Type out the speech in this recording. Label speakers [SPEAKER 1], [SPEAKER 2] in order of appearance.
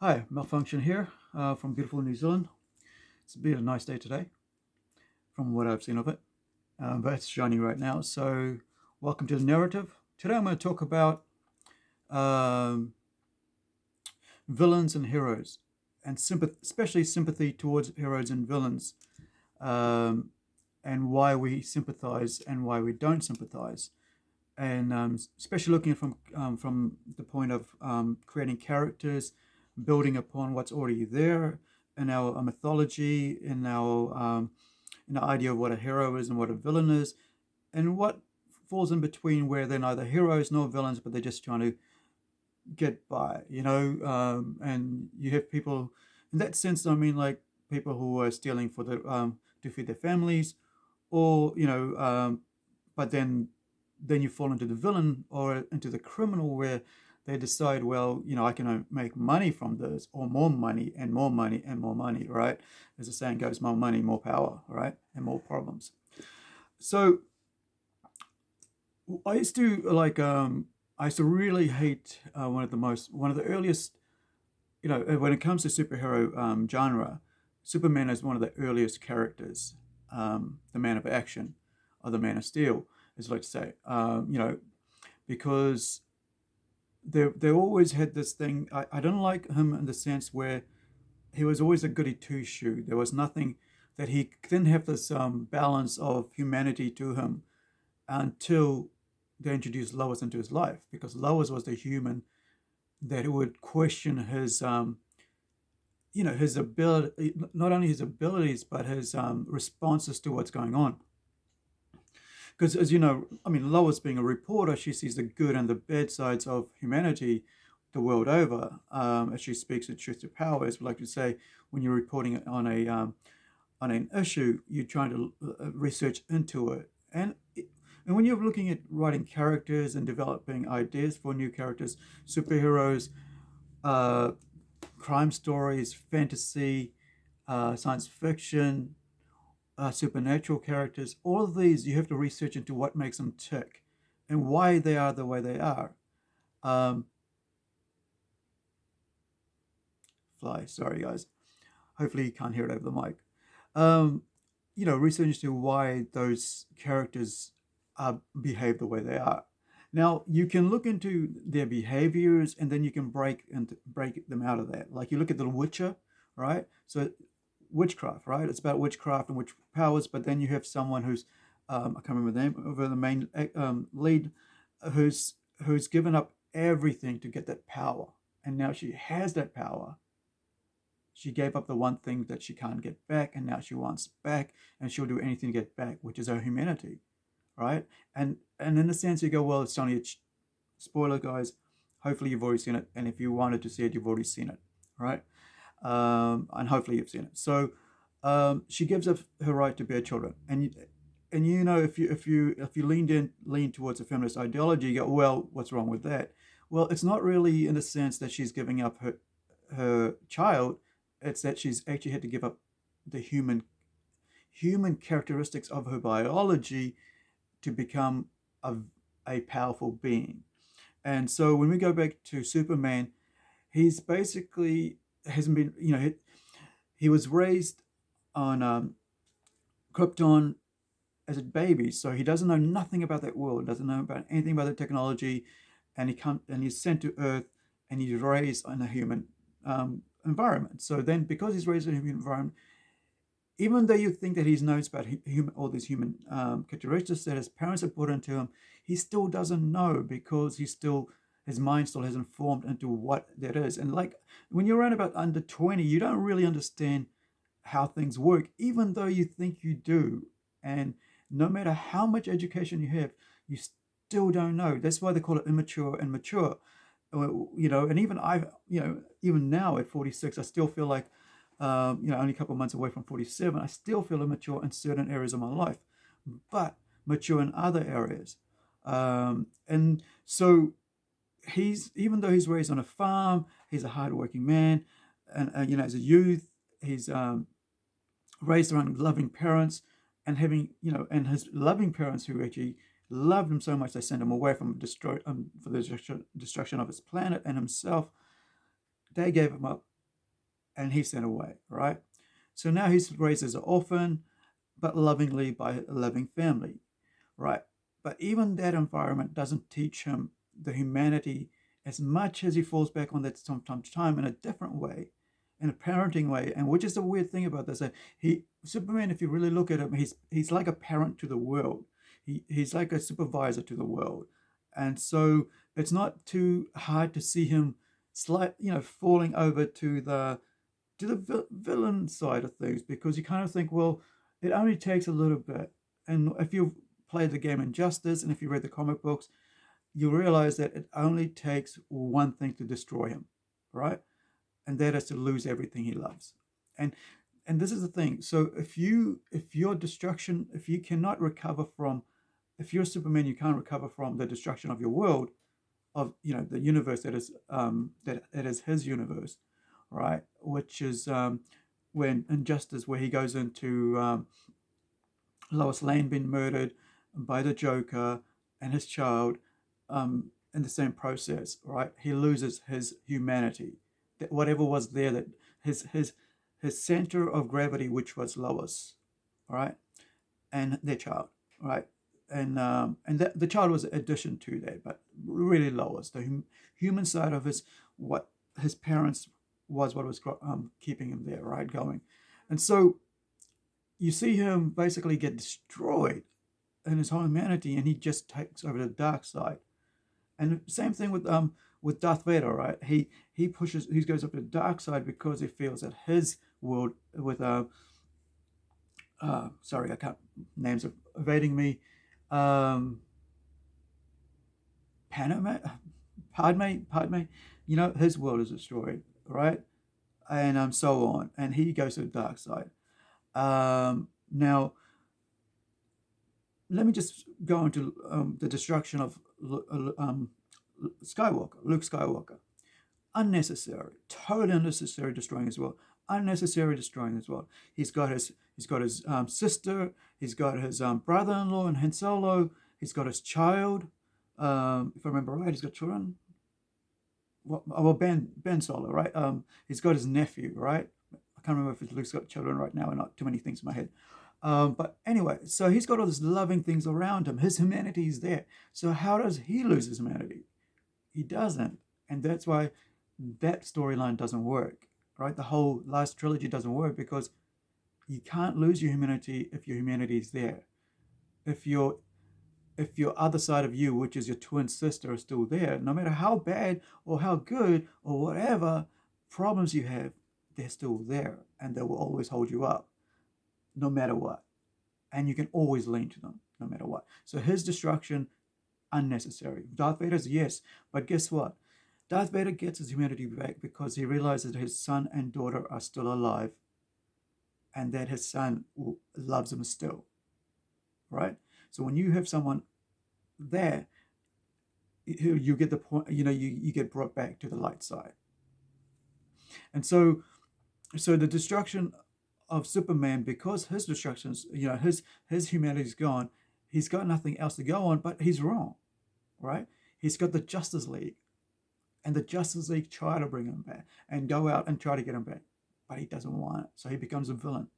[SPEAKER 1] Hi, Malfunction here from beautiful New Zealand. It's been a nice day today, from what I've seen of it, but it's shining right now. So, welcome to the narrative. Today, I'm going to talk about um, villains and heroes, and especially sympathy towards heroes and villains, um, and why we sympathize and why we don't sympathize, and especially looking from the point of creating characters, building upon what's already there in our mythology, in our idea of what a hero is and what a villain is, and what falls in between where they're neither heroes nor villains, but they're just trying to get by, and you have people in that sense. I mean, like people who are stealing for the to feed their families, or but then you fall into the villain or into the criminal where they decide, well, I can make money from this, or more money and more money and more money, right? As the saying goes, more money, more power, right? And more problems. So I used to I used to really hate one of the earliest, when it comes to superhero genre, Superman is one of the earliest characters, the man of action, or the man of steel, as I like to say, because they always had this thing. I don't like him in the sense where he was always a goody two shoe. There was nothing that he didn't have this balance of humanity to him until they introduced Lois into his life, because Lois was the human that would question his ability, not only his abilities, but his responses to what's going on. Because, as you know, I mean, Lois being a reporter, she sees the good and the bad sides of humanity the world over. As she speaks the truth to power, as we like to say, when you're reporting on an issue, you're trying to research into it, and when you're looking at writing characters and developing ideas for new characters, superheroes, uh, crime stories, fantasy, science fiction, supernatural characters, all of these you have to research into what makes them tick and why they are the way they are. Um, Fly, sorry guys. Hopefully you can't hear it over the mic. Um, Research into why those characters behave the way they are. Now you can look into their behaviors, and then you can break them out of that. Like you look at The Witcher, right? So witchcraft, right? It's about witchcraft and witch powers, but then you have someone who's I can't remember the name of the main lead, who's given up everything to get that power, and now she has that power. She gave up the one thing that she can't get back, and now she wants back, and she'll do anything to get back, which is her humanity, right? And in a sense, you go, well, it's only a spoiler, guys. Hopefully, you've already seen it, and if you wanted to see it, you've already seen it, right? And hopefully, you've seen it. So, she gives up her right to bear children, and if you lean towards a feminist ideology, you go, well, what's wrong with that? Well, it's not really in the sense that she's giving up her child. It's that she's actually had to give up the human characteristics of her biology to become a powerful being. And so when we go back to Superman, he's basically hasn't been, he was raised on Krypton as a baby, so he doesn't know nothing about that world, doesn't know about anything about the technology, and he's sent to Earth, and he's raised in a human environment. So then, because he's raised in a human environment, even though you think that he's knows about all these human characteristics that his parents have put into him, he still doesn't know, because his mind still hasn't formed into what that is. And like when you're around about under 20, you don't really understand how things work, even though you think you do. And no matter how much education you have, you still don't know. That's why they call it immature and mature. And even now at 46, I still feel like, only a couple of months away from 47, I still feel immature in certain areas of my life, but mature in other areas. And so even though he's raised on a farm, he's a hardworking man, and as a youth, he's raised around loving parents, and and his loving parents who actually loved him so much they sent him away from for the destruction of his planet and himself. They gave him up and he's sent away, right? So now he's raised as an orphan, but lovingly by a loving family, right? But even that environment doesn't teach him the humanity as much as he falls back on that sometimes time in a different way, in a parenting way. And which is the weird thing about this, that he Superman, if you really look at him, he's like a parent to the world. He's like a supervisor to the world, and so it's not too hard to see him falling over to the villain side of things, because you kind of think, well, it only takes a little bit. And if you've played the game Injustice and if you read the comic books, you realize that it only takes one thing to destroy him, right? And that is to lose everything he loves. And and this is the thing. So if your destruction, if you cannot recover from, if you're Superman, you can't recover from the destruction of your world, of the universe that is that is his universe, right? Which is when Injustice, where he goes into Lois Lane being murdered by the Joker and his child, in the same process, right? He loses his humanity, that whatever was there, that his center of gravity, which was Lois, right, and their child, right, and the child was an addition to that, but really Lois, the human side of his, what his parents was, what was keeping him there, right, going, and so you see him basically get destroyed in his whole humanity, and he just takes over the dark side. And same thing with Darth Vader, right? He goes up to the dark side because he feels that his world with sorry, I can't, names are evading me. Um, Panama, Padme, his world is destroyed, right? And so on, and he goes to the dark side. Now, let me just go into the destruction of Luke Skywalker. Unnecessary, totally unnecessary destroying as well. Unnecessary destroying as well. He's got his sister. He's got his brother-in-law and Han Solo. He's got his child. If I remember right, he's got children. Well, Ben Solo, right? He's got his nephew, right? I can't remember if Luke's got children right now or not. Too many things in my head. But anyway, so he's got all these loving things around him. His humanity is there. So how does he lose his humanity? He doesn't. And that's why that storyline doesn't work, right? The whole last trilogy doesn't work, because you can't lose your humanity if your humanity is there. If your other side of you, which is your twin sister, is still there, no matter how bad or how good or whatever problems you have, they're still there, and they will always hold you up, no matter what. And you can always lean to them, no matter what. So his destruction, unnecessary. Darth Vader's, yes, but guess what? Darth Vader gets his humanity back because he realizes that his son and daughter are still alive, and that his son loves him still, right? So when you have someone there, you get the point, you get brought back to the light side. And so the destruction of Superman, because his destructions, his humanity is gone, he's got nothing else to go on, but he's wrong, right? He's got the Justice League, and the Justice League try to bring him back and go out and try to get him back, but he doesn't want it, so he becomes a villain.